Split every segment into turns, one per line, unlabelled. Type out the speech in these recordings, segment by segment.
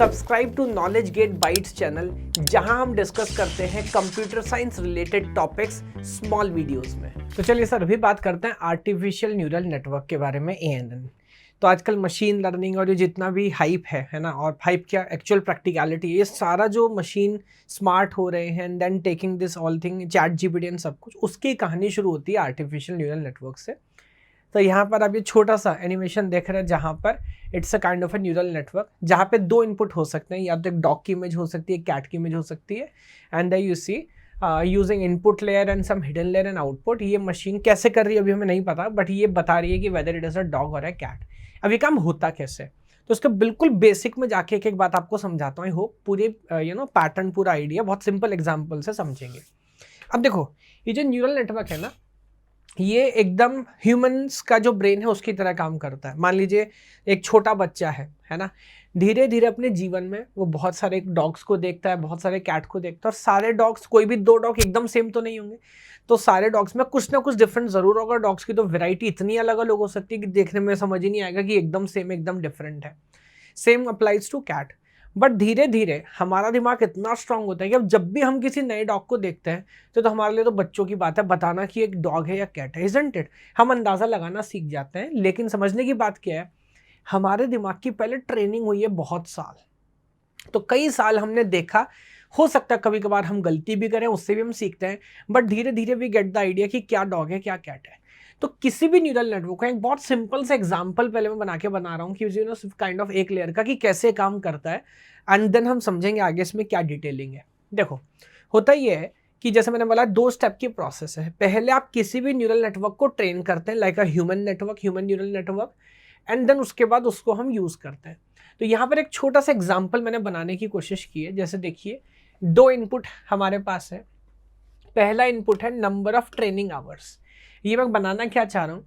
Subscribe to Knowledge Gate Bytes channel, जहां हम discuss करते हैं computer science related topics small videos में। तो चलिए सर, अभी बात करते हैं आर्टिफिशियल न्यूरल नेटवर्क के बारे में, ANN। तो आजकल मशीन लर्निंग और ये जितना भी हाइप है ना, और हाइप क्या एक्चुअल प्रैक्टिकलिटी, ये सारा जो मशीन स्मार्ट हो रहे हैं and then taking this all thing ChatGPT and सब कुछ, उसकी कहानी शुरू होती है आर्टिफिशियल न्यूरल नेटवर्क से। तो यहाँ पर आप ये छोटा सा एनिमेशन देख रहे हैं जहाँ पर it's a kind of a neural network, जहाँ पे दो इनपुट हो सकते हैं, या तो एक डॉग की इमेज हो सकती है, कैट की इमेज हो सकती है, and you see using input layer and some hidden layer and output. ये मशीन कैसे कर रही है अभी हमें नहीं पता, बट ये बता रही है कि whether it is a dog और अ कैट। अब ये काम होता कैसे, तो उसके बिल्कुल बेसिक में जाके एक एक बात आपको समझाता हूँ। आई होप पूरे पैटर्न, पूरा आइडिया बहुत सिंपल एग्जाम्पल से समझेंगे। अब देखो, ये जो न्यूरल नेटवर्क है ना, ये एकदम ह्यूमंस का जो ब्रेन है उसकी तरह काम करता है। मान लीजिए एक छोटा बच्चा है ना, धीरे धीरे अपने जीवन में वो बहुत सारे डॉग्स को देखता है, बहुत सारे कैट को देखता है, और सारे डॉग्स, कोई भी दो डॉग एकदम सेम तो नहीं होंगे, तो सारे डॉग्स में कुछ ना कुछ डिफरेंट जरूर होगा। डॉग्स की तो वैरायटी इतनी अलग अलग हो सकती है कि देखने में समझ ही नहीं आएगा कि एकदम सेम एकदम डिफरेंट है। Same applies to cat. But धीरे धीरे हमारा दिमाग इतना स्ट्रांग होता है कि अब जब भी हम किसी नए डॉग को देखते हैं तो हमारे लिए तो बच्चों की बात है बताना कि एक डॉग है या कैट है, इजंट इट। हम अंदाजा लगाना सीख जाते हैं, लेकिन समझने की बात क्या है, हमारे दिमाग की पहले ट्रेनिंग हुई है बहुत साल। तो कई साल हमने देखा, हो सकता है कभी कभार हम गलती भी करें, उससे भी हम सीखते हैं, बट धीरे धीरे वी गेट द आइडिया कि क्या डॉग है क्या कैट है। तो किसी भी न्यूरल नेटवर्क का एक बहुत सिंपल सा एग्जांपल पहले मैं बना रहा हूँ कि सिर्फ काइंड ऑफ एक लेयर का कि कैसे काम करता है, एंड देन हम समझेंगे आगे इसमें क्या डिटेलिंग है। देखो, होता ये है कि जैसे मैंने बोला, दो स्टेप की प्रोसेस है। पहले आप किसी भी न्यूरल नेटवर्क को ट्रेन करते हैं, like a human network, human neural network, and then उसके बाद उसको हम यूज करते हैं। तो यहाँ पर एक छोटा सा एग्जाम्पल मैंने बनाने की कोशिश की है। जैसे देखिए, दो इनपुट हमारे पास है। पहला इनपुट है नंबर ऑफ ट्रेनिंग आवर्स। ये मैं बनाना क्या चाह रहा हूँ,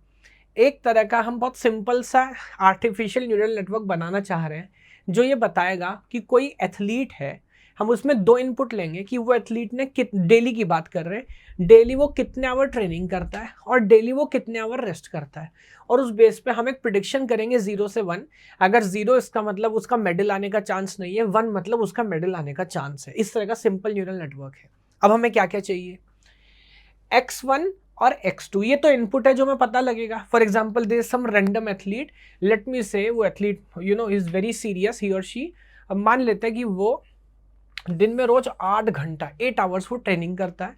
एक तरह का हम बहुत सिंपल सा आर्टिफिशियल न्यूरल नेटवर्क बनाना चाह रहे हैं जो ये बताएगा कि कोई एथलीट है। हम उसमें दो इनपुट लेंगे कि वो एथलीट ने डेली की बात कर रहे हैं, डेली वो कितने आवर ट्रेनिंग करता है और डेली वो कितने आवर रेस्ट करता है, और उस बेस पे हम एक प्रिडिक्शन करेंगे 0 से 1। अगर 0 इसका मतलब उसका मेडल आने का चांस नहीं है, 1 मतलब उसका मेडल आने का चांस है। इस तरह का सिंपल न्यूरल नेटवर्क है। अब हमें क्या क्या चाहिए, x1 और x2, ये तो इनपुट है जो हमें पता लगेगा। For example there is some random athlete, let me say वो athlete is very serious, he और शी। अब मान लेते हैं कि वो दिन में रोज 8 घंटा 8 आवर्स वो ट्रेनिंग करता है,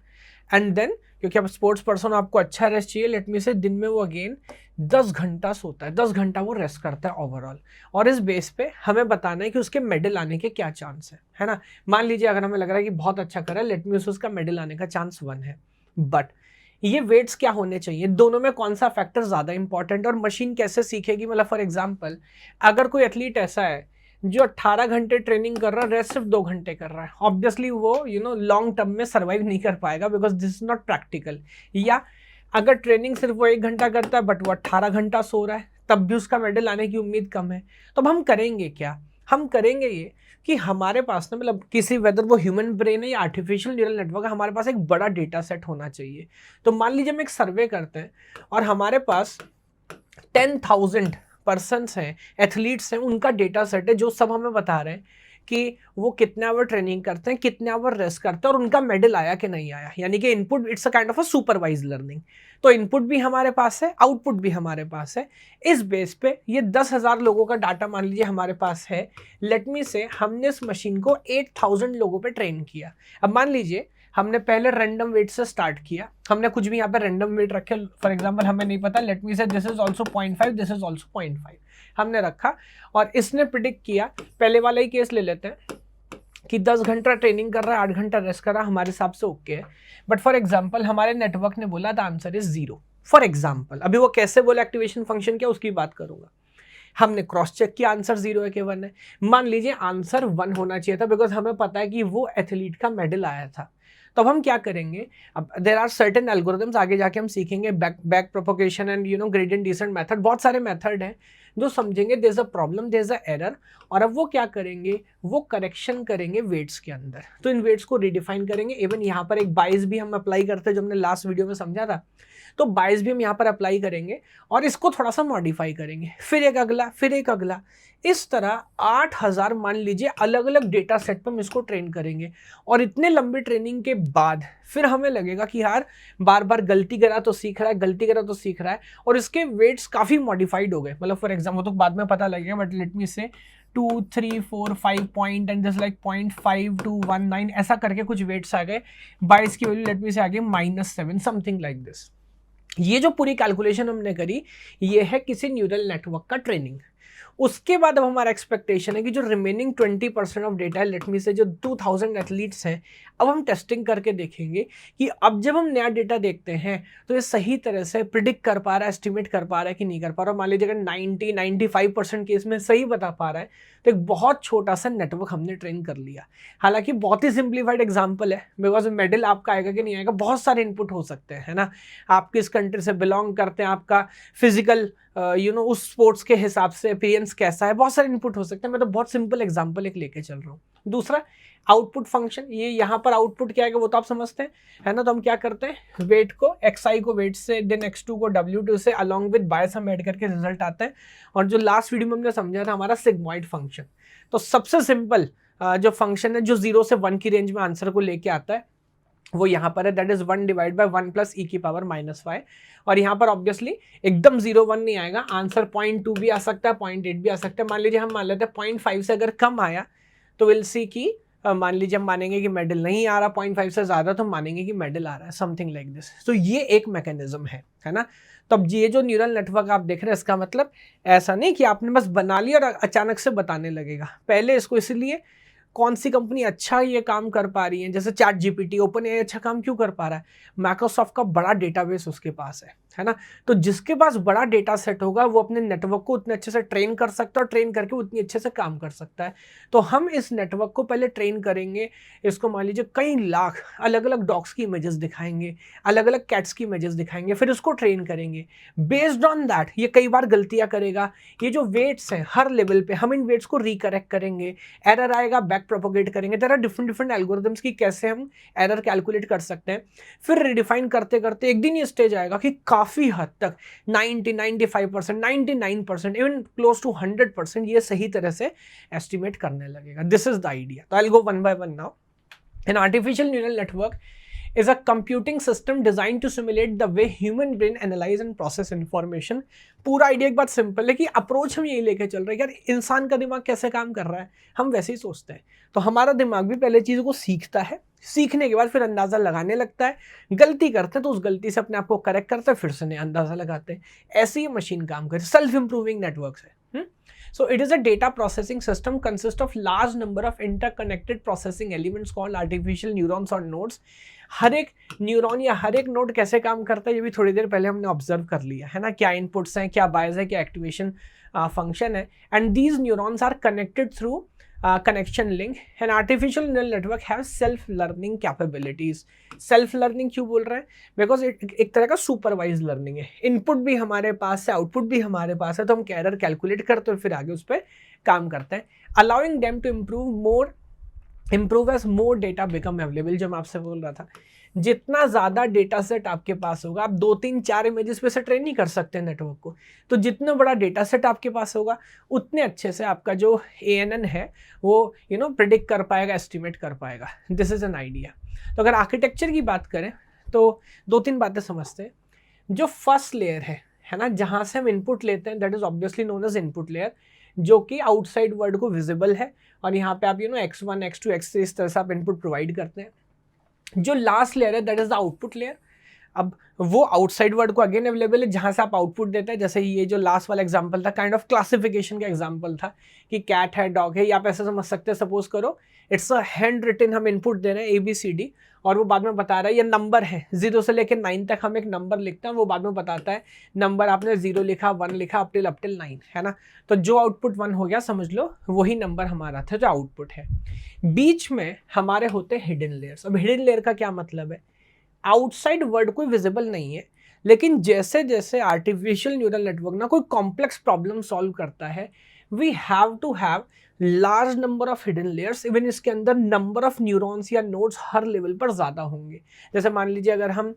एंड देन क्योंकि आप स्पोर्ट्स पर्सन, आपको अच्छा रेस्ट चाहिए, लेट मी से दिन में वो अगेन 10 घंटा सोता है, 10 घंटा वो रेस्ट करता है ओवरऑल। और इस बेस पे हमें बताना है कि उसके मेडल आने के क्या चांस है ना। मान लीजिए अगर हमें लग रहा है कि बहुत अच्छा कर रहा है, लेट मी से उसका मेडल आने का चांस 1 है। बट ये वेट्स क्या होने चाहिए, दोनों में कौन सा फैक्टर ज्यादा इंपॉर्टेंट, और मशीन कैसे सीखेगी। मतलब फॉर एग्जांपल, अगर कोई एथलीट ऐसा है जो 18 घंटे ट्रेनिंग कर रहा है, रेस्ट सिर्फ 2 घंटे कर रहा है, ऑब्वियसली वो लॉन्ग टर्म में सर्वाइव नहीं कर पाएगा, because this is not practical. या अगर ट्रेनिंग सिर्फ वो 1 घंटा करता है बट वो 18 घंटा सो रहा है, तब भी उसका मेडल आने की उम्मीद कम है। तो अब हम करेंगे क्या, हम करेंगे ये कि हमारे पास ना, मतलब किसी, वेदर वो ह्यूमन ब्रेन है या आर्टिफिशियल न्यूरल नेटवर्क है, हमारे पास एक बड़ा डेटा सेट होना चाहिए। तो मान लीजिए हम एक सर्वे करते हैं और हमारे पास 10,000 पर्सन्स हैं, एथलीट्स हैं, उनका डेटा सेट है जो सब हमें बता रहे हैं कि वो कितने आवर ट्रेनिंग करते हैं, कितने आवर रेस्ट करते हैं, और उनका मेडल आया कि नहीं आया। यानी कि input, it's a kind of a supervise learning. तो इनपुट भी हमारे पास है, आउटपुट भी हमारे पास है। इस बेस पे ये 10,000 लोगों का डाटा मान लीजिए हमारे पास है। लेट मी से हमने इस मशीन को 8,000 लोगों पे ट्रेन किया। अब मान लीजिए हमने पहले रैंडम वेट से स्टार्ट किया, हमने कुछ भी यहाँ पे रैंडम वेट रखे, फॉर एग्जांपल हमें नहीं पता, लेट मी से this is also 0.5, this is also 0.5 हमने रखा, और इसने प्रिडिक्ट किया। पहले वाला ही केस ले लेते हैं कि 10 घंटा ट्रेनिंग कर रहा है, 8 घंटा रेस्ट कर रहा है, हमारे हिसाब से ओके है। बट फॉर एग्जाम्पल हमारे नेटवर्क ने बोला the answer is 0 for example. अभी वो कैसे बोला, एक्टिवेशन फंक्शन क्या, उसकी बात करूंगा। हमने क्रॉस चेक किया, आंसर 0 है कि 1 है। मान लीजिए आंसर 1 होना चाहिए था, बिकॉज हमें पता है कि वो एथलीट का मेडल आया था। तो अब हम क्या करेंगे, अब देयर आर सर्टेन एल्गोरिथम्स, आगे जाके हम सीखेंगे, back propagation and gradient descent method, बहुत सारे मेथड हैं जो समझेंगे there is a problem, there is a error. और अब वो क्या करेंगे, वो करेक्शन करेंगे वेट्स के अंदर। तो इन वेट्स को रिडिफाइन करेंगे। इवन यहाँ पर एक बाइस भी हम अप्लाई करते हैं, जो हमने लास्ट वीडियो में समझा था। तो बायस भी हम यहाँ पर अप्लाई करेंगे और इसको थोड़ा सा मॉडिफाई करेंगे, फिर एक अगला, फिर एक अगला। इस तरह 8000 मान लीजिए अलग अलग डेटा सेट पर हम इसको ट्रेन करेंगे। और इतने लंबे ट्रेनिंग के बाद फिर हमें लगेगा कि यार बार बार गलती करा तो सीख रहा है, गलती करा तो सीख रहा है, और इसके वेट्स काफ़ी मॉडिफाइड हो गए। मतलब फॉर एग्जाम्पल तो बाद में पता लगेगा, बट लेट मी से 2 3 4 5 point and just like 0.5 to 19 ऐसा करके कुछ वेट्स आ गए। बाइस की वैल्यू लेट मी से आ गई -7 समथिंग लाइक दिस। ये जो पूरी कैलकुलेशन हमने करी ये है किसी न्यूरल नेटवर्क का ट्रेनिंग। उसके बाद अब हमारा एक्सपेक्टेशन है कि जो रिमेनिंग 20% ऑफ डेटा है, लेट मी से जो 2000 एथलीट्स हैं, अब हम टेस्टिंग करके देखेंगे कि अब जब हम नया डेटा देखते हैं तो ये सही तरह से प्रिडिक्ट कर पा रहा है, एस्टिमेट कर पा रहा है कि नहीं कर पा रहा है। मान लीजिए अगर 90-95% केस में सही बता पा रहा है तो एक बहुत छोटा सा नेटवर्क हमने ट्रेन कर लिया। हालांकि बहुत ही सिंप्लीफाइड एग्जाम्पल है, बिकॉज मेडल आपका आएगा कि नहीं आएगा, बहुत सारे इनपुट हो सकते हैं, है ना। आप किस कंट्री से बिलोंग करते हैं, आपका फिजिकल उस स्पोर्ट्स के हिसाब से अपीयरेंस कैसा है, बहुत सारे इनपुट हो सकते हैं। मैं तो बहुत सिंपल एग्जांपल एक लेके चल रहा हूँ। दूसरा आउटपुट फंक्शन, ये यहाँ पर आउटपुट क्या है वो तो आप समझते हैं, है ना। तो हम क्या करते हैं, वेट को xi को वेट से, देन x2 को w2 से, अलॉन्ग विद बायस हम ऐड करके रिजल्ट आता है। और जो लास्ट वीडियो में हमने समझा था हमारा सिग्मॉइड फंक्शन, तो सबसे सिंपल जो फंक्शन है जो 0 से 1 की रेंज में आंसर को लेके आता है वो यहाँ पर है, that is 1 divide by 1 plus e की पावर -y। और यहाँ पर ऑब्वियसली एकदम 0-1 नहीं आएगा, आंसर 0.2 भी आ सकता है, 0.8 भी आ सकता है। मान लीजिए हम मान लेते हैं 0.5 से अगर कम आया तो विल सी कि मान लीजिए हम मानेंगे कि मेडल नहीं आ रहा, 0.5 से ज़्यादा तो मानेंगे कि मेडल आ रहा है, समथिंग लाइक दिस। तो ये एक मैकेनिज्म है ना। तो अब ये जो न्यूरल नेटवर्क आप देख रहे हैं, इसका मतलब ऐसा नहीं कि आपने बस बना लिया और अचानक से बताने लगेगा। पहले इसको इसलिए कौन सी कंपनी अच्छा ये काम कर पा रही है, जैसे चैट जीपीटी, ओपन एआई अच्छा काम क्यों कर पा रहा है, माइक्रोसॉफ्ट का बड़ा डेटाबेस उसके पास है ना। तो जिसके पास बड़ा डेटा सेट होगा वो अपने नेटवर्क को उतने अच्छे से ट्रेन कर सकता है और ट्रेन करके उतनी अच्छे से काम कर सकता है। तो हम इस नेटवर्क को पहले ट्रेन करेंगे, इसको मान लीजिए कई लाख अलग अलग डॉग्स की इमेजेस दिखाएंगे, अलग अलग कैट्स की इमेजेस दिखाएंगे, फिर उसको ट्रेन करेंगे। बेस्ड ऑन दैट ये कई बार गलतियां करेगा, ये जो वेट्स हैं हर लेवल पे हम इन वेट्स को रिकरेक्ट करेंगे, एरर आएगा बैक प्रोपोगेट करेंगे। देयर आर डिफरेंट एल्गोरिथम्स की कैसे हम एरर कैलकुलेट कर सकते हैं। फिर रिडिफाइन करते करते एक दिन ये स्टेज आएगा कि काफ़ी हद तक 90-95%, 99%, इवन क्लोज टू 100% ये सही तरह से एस्टिमेट करने लगेगा। This is the idea. तो I will go one by one now. An artificial neural network is a computing system designed to simulate the way human brain analyze and process information। पूरा idea एक बात simple है कि approach हम यही लेके चल रहे हैं, यार इंसान का दिमाग कैसे काम कर रहा है हम वैसे ही सोचते हैं। तो हमारा दिमाग भी पहले चीज़ों को सीखता है, सीखने के बाद फिर अंदाज़ा लगाने लगता है, गलती करते हैं तो उस गलती से अपने आप को करेक्ट करते हैं, फिर से नया अंदाज़ा लगाते हैं। ऐसे ही मशीन काम करती है, सेल्फ इंप्रूविंग नेटवर्क है। So it is a data processing system consist of large number of interconnected processing elements called artificial neurons or nodes। हर एक न्यूरॉन या हर एक नोड कैसे काम करता है ये भी थोड़ी देर पहले हमने ऑब्जर्व कर लिया है ना, क्या इनपुट्स हैं, क्या बायस है, क्या एक्टिवेशन फंक्शन है। And these neurons are connected through connection link। and artificial neural network have self learning capabilities। Self learning क्यों बोल रहे हैं, बिकॉज एक तरह का सुपरवाइज लर्निंग है, इनपुट भी हमारे पास है, आउटपुट भी हमारे पास है, तो हम एरर कैलकुलेट करते हैं और फिर आगे उस पर काम करते हैं। Allowing them to improve as more data become available। जो मैं आपसे बोल रहा था, जितना ज़्यादा डेटा सेट आपके पास होगा, आप 2-3-4 इमेजेस पे से ट्रेन नहीं कर सकते नेटवर्क को, तो जितना बड़ा डेटा सेट आपके पास होगा उतने अच्छे से आपका जो ANN है वो प्रिडिक्ट कर पाएगा, एस्टिमेट कर पाएगा। This is an idea. तो अगर आर्किटेक्चर की बात करें तो 2-3 बातें समझते हैं। जो फर्स्ट लेयर है ना, जहाँ से हम इनपुट लेते हैं, that is obviously known as input layer, जो कि आउटसाइड वर्ल्ड को विजिबल है, और यहाँ पे आप x1 x2 x3 इस तरह से आप इनपुट प्रोवाइड करते हैं। जो लास्ट लेयर है that is the output layer. अब वो आउटसाइड वर्ड को अगेन अवेलेबल है जहाँ से आप आउटपुट देते हैं। जैसे ये जो लास्ट वाला एग्जांपल था, काइंड ऑफ क्लासिफिकेशन का एग्जांपल था कि कैट है, डॉग है, या आप ऐसे समझ सकते हैं, सपोज करो इट्स अ हैंड रिटन, हम इनपुट दे रहे हैं ABCD और वो बाद में बता रहा है ये नंबर है, 0 से लेकर 9 तक हम एक नंबर लिखते हैं, वो बाद में बताता है नंबर आपने 0 लिखा, 1 लिखा, अप टिल 9, है ना। तो जो आउटपुट 1 हो गया समझ लो वही नंबर हमारा था जो आउटपुट है। बीच में हमारे होते हैं हिडन लेयर्स। अब हिडन लेयर का क्या मतलब है, आउटसाइड वर्ड कोई विजिबल नहीं है, लेकिन जैसे जैसे आर्टिफिशियल न्यूरल नेटवर्क ना कोई कॉम्प्लेक्स प्रॉब्लम सॉल्व करता है, we have to have large number of hidden layers. Even इसके अंदर नंबर ऑफ न्यूरॉन्स या नोड्स हर लेवल पर ज़्यादा होंगे। जैसे मान लीजिए अगर हम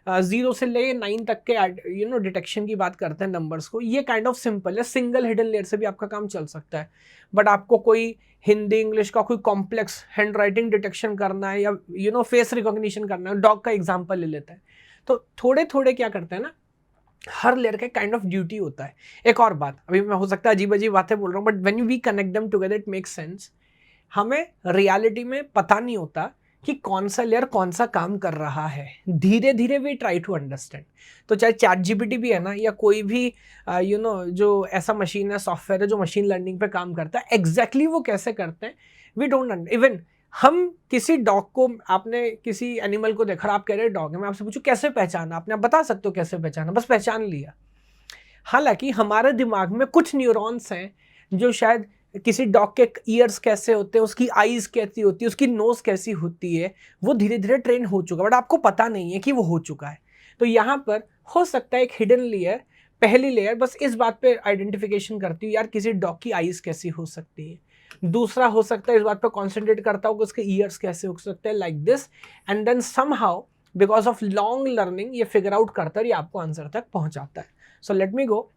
0 से ले 9 तक के डिटेक्शन की बात करते हैं नंबर्स को, ये काइंड ऑफ सिंपल है, सिंगल हिडन लेयर से भी आपका काम चल सकता है। बट आपको कोई हिंदी इंग्लिश का कोई कॉम्प्लेक्स हैंड राइटिंग डिटेक्शन करना है या फेस रिकॉग्निशन करना है, डॉग का एग्जाम्पल ले लेते हैं, तो थोड़े थोड़े क्या करते हैं ना, हर लेयर का काइंड ऑफ ड्यूटी होता है। एक और बात, अभी मैं हो सकता है अजीब अजीब बातें बोल रहा हूँ, but when we connect them together it makes sense. हमें रियलिटी में पता नहीं होता कि कौन सा लेयर कौन सा काम कर रहा है, धीरे धीरे वी ट्राई टू अंडरस्टैंड। तो चाहे चैट जीपीटी भी है ना, या कोई भी जो ऐसा मशीन है, सॉफ्टवेयर है जो मशीन लर्निंग पे काम करता है, एग्जैक्टली वो कैसे करते हैं वी डोंट। इवन हम किसी डॉग को, आपने किसी एनिमल को देखा, आप कह रहे डॉग है, मैं आपसे पूछूं कैसे पहचाना, आपने आप बता सकते हो कैसे पहचाना, बस पहचान लिया। हालांकि हमारे दिमाग में कुछ न्यूरॉन्स हैं जो शायद किसी डॉग के ईयर्स कैसे होते हैं, उसकी आईज कैसी होती है, उसकी नोज कैसी होती है, वो धीरे धीरे ट्रेन हो चुका है, बट आपको पता नहीं है कि वो हो चुका है। तो यहाँ पर हो सकता है एक हिडन लेयर, पहली लेयर बस इस बात पे आइडेंटिफिकेशन करती हूँ यार किसी डॉग की आईज कैसी हो सकती है, दूसरा हो सकता है इस बात पे कॉन्सेंट्रेट करता हूँ कि उसके ईयर्स कैसे हो सकते हैं, like this, and then somehow because of long learning ये फिगर आउट करता है, ये आपको आंसर तक पहुंचाता है। So let me go.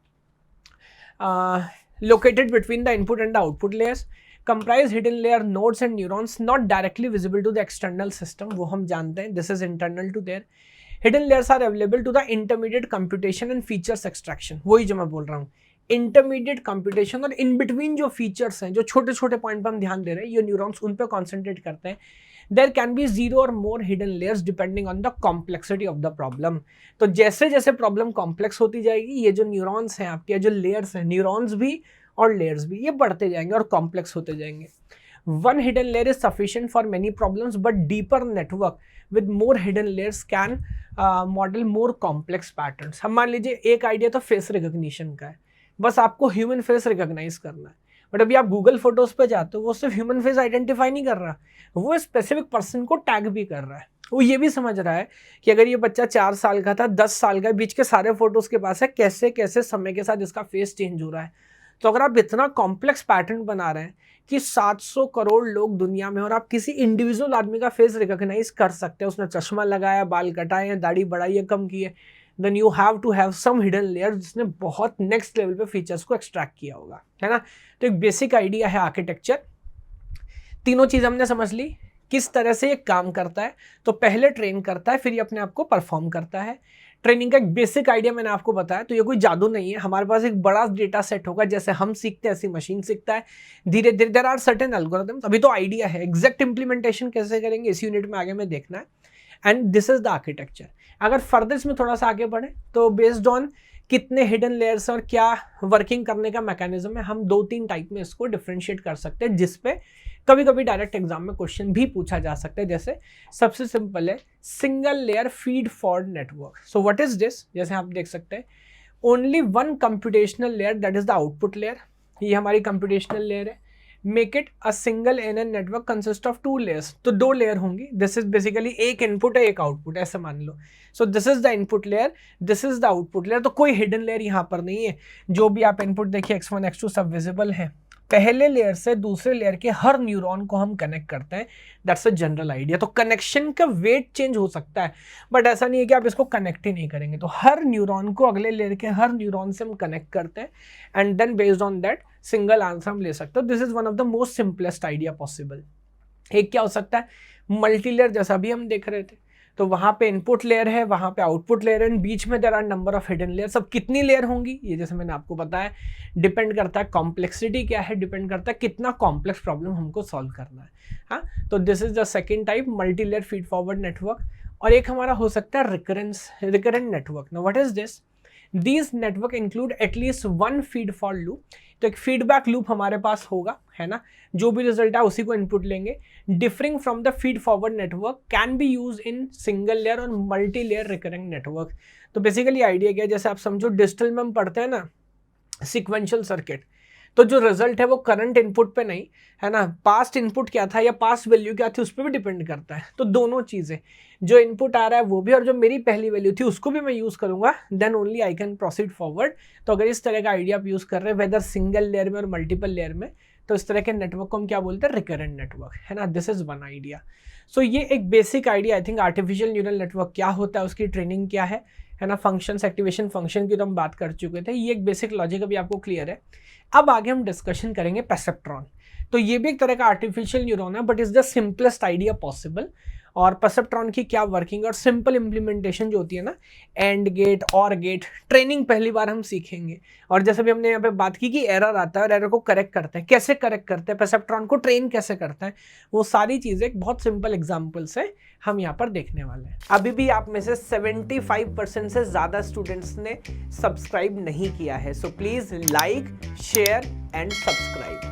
Located between the input and the output layers, comprise hidden layer nodes and neurons not directly visible to the external system, वो हम जानते हैं, this is internal to there. Hidden layers are available to the intermediate computation and features extraction, वही जो मैं बोल रहा हूँ, intermediate computation और in between जो features हैं, जो छोटे छोटे पॉइंट पर हम ध्यान दे रहे हैं, ये न्यूरॉन्स उन पर कॉन्सेंट्रेट करते हैं। There can be 0 or more hidden layers depending on the complexity of the problem. तो जैसे जैसे प्रॉब्लम कॉम्प्लेक्स होती जाएगी, ये जो न्यूरॉन्स हैं आपके, जो लेयर्स हैं, न्यूरॉन्स भी और लेयर्स भी, ये बढ़ते जाएंगे और कॉम्प्लेक्स होते जाएंगे। One hidden layer is sufficient for many problems, but deeper network with more hidden layers can model more complex patterns. हम मान लीजिए एक आइडिया तो फेस रिकॉग्निशन का है, बस आपको ह्यूमन फेस रिकॉग्नाइज करना है, बट अभी आप गूगल फोटोज पे जाते हो, वो सिर्फ ह्यूमन फेस आइडेंटिफाई नहीं कर रहा, वो स्पेसिफिक पर्सन को टैग भी कर रहा है। वो ये भी समझ रहा है कि अगर ये बच्चा 4 साल का था, 10 साल का, बीच के सारे फोटोज के पास है, कैसे कैसे समय के साथ इसका फेस चेंज हो रहा है। तो अगर आप इतना कॉम्प्लेक्स पैटर्न बना रहे हैं कि 700 करोड़ लोग दुनिया में, और आप किसी इंडिविजुअल आदमी का फेस रिकॉग्नाइज कर सकते हैं, उसने चश्मा लगाया, बाल कटाए हैं, दाढ़ी बढ़ाई है, कम की है, then you have to have some hidden layer जिसने बहुत नेक्स्ट लेवल पे फीचर्स को एक्सट्रैक्ट किया होगा, है ना। तो एक बेसिक आइडिया है आर्किटेक्चर। तीनों चीज हमने समझ ली किस तरह से ये काम करता है। तो पहले ट्रेन करता है, फिर ये अपने आप को परफॉर्म करता है। ट्रेनिंग का एक बेसिक आइडिया मैंने आपको बताया, तो ये कोई जादू नहीं है, हमारे पास एक बड़ा डेटा सेट होगा, जैसे हम सीखते हैं ऐसी मशीन सीखता है धीरे धीरे। देयर आर सर्टेन एल्गोरिथम्स, अभी तो आइडिया है, एग्जैक्ट इंप्लीमेंटेशन कैसे करेंगे इस यूनिट में आगे में देखना है। And this is the architecture. अगर फर्दर इसमें थोड़ा सा आगे बढ़े तो बेस्ड ऑन कितने हिडन लेयर्स और क्या वर्किंग करने का मैकेनिज्म है, हम 2-3 टाइप में इसको डिफरेंशिएट कर सकते हैं, जिसपे कभी कभी डायरेक्ट एग्जाम में क्वेश्चन भी पूछा जा सकता है। जैसे सबसे सिंपल है single layer feed forward network. So what is this, जैसे आप देख सकते हैं only one computational layer that is the output layer, ये हमारी कंप्यूटेशनल लेयर है। Make it a single NN network consist of 2 layers, तो 2 लेयर होंगी। दिस इज बेसिकली एक इनपुट है एक आउटपुट, ऐसे मान लो। So this is the input layer, this is the output layer. तो कोई हिडन लेयर यहाँ पर नहीं है, जो भी आप इनपुट देखिए x1 x2 सब विजिबल है। पहले लेयर से दूसरे लेयर के हर न्यूरॉन को हम कनेक्ट करते हैं, दैट्स अ जनरल आइडिया। तो कनेक्शन का वेट चेंज हो सकता है, बट ऐसा नहीं है कि आप इसको कनेक्ट ही नहीं करेंगे। तो हर न्यूरॉन को अगले लेयर के हर न्यूरॉन से हम कनेक्ट करते हैं, and then based on that single answer हम ले सकते हो। This is one of the most simplest idea possible. एक क्या हो सकता है मल्टी लेयर, जैसा भी हम देख रहे थे, तो वहां पे इनपुट लेयर है, वहां पे आउटपुट लेयर है, बीच में there are number of hidden layer. सब कितनी लेयर होंगी, ये जैसे मैंने आपको बताया डिपेंड करता है कॉम्प्लेक्सिटी क्या है, डिपेंड करता है कितना कॉम्प्लेक्स प्रॉब्लम हमको सॉल्व करना है। हाँ, तो this is the second type, multi layer feed forward network. और एक हमारा हो सकता है recurrent network. Now what is this, these network include at least 1 feed for loop. तो एक फीडबैक लूप हमारे पास होगा, है ना, जो भी रिजल्ट है उसी को इनपुट लेंगे। Differing from the feed forward network can be use in single layer और मल्टी लेयर रिकरिंग नेटवर्क। तो बेसिकली आइडिया क्या है, जैसे आप समझो डिजिटल में हम पढ़ते हैं ना सिक्वेंशियल सर्किट, तो जो रिजल्ट है वो करंट इनपुट पे नहीं, है ना, पास्ट इनपुट क्या था या पास्ट वैल्यू क्या थी उस पर भी डिपेंड करता है। तो दोनों चीज़ें, जो इनपुट आ रहा है वो भी, और जो मेरी पहली वैल्यू थी उसको भी मैं यूज़ करूंगा, then only I can proceed forward. तो अगर इस तरह का आइडिया आप यूज़ कर रहे हैं वेदर सिंगल लेयर में और मल्टीपल लेयर में, तो इस तरह के नेटवर्क को हम क्या बोलते हैं, रिकरेंट नेटवर्क, है ना। This is one idea. So ये एक basic idea, I think artificial neural network क्या होता है, उसकी ट्रेनिंग क्या है ना। फंक्शंस, एक्टिवेशन फंक्शन की तो हम बात कर चुके थे, ये एक बेसिक लॉजिक अभी आपको क्लियर है। अब आगे हम डिस्कशन करेंगे परसेप्ट्रॉन। तो ये भी एक तरह का आर्टिफिशियल न्यूरॉन है, but is the simplest idea possible. और परसेप्ट्रॉन की क्या वर्किंग और सिंपल इंप्लीमेंटेशन जो होती है ना, एंड गेट और गेट ट्रेनिंग पहली बार हम सीखेंगे। और जैसे भी हमने यहाँ पे बात की कि एरर आता है और एरर को करेक्ट करते हैं, कैसे करेक्ट करते हैं, परसेप्ट्रॉन को ट्रेन कैसे करते हैं, वो सारी चीज़ें एक बहुत सिंपल एग्जाम्पल से हम यहाँ पर देखने वाले हैं। अभी भी आप में से 75% से ज़्यादा स्टूडेंट्स ने सब्सक्राइब नहीं किया है, so please like, share and subscribe.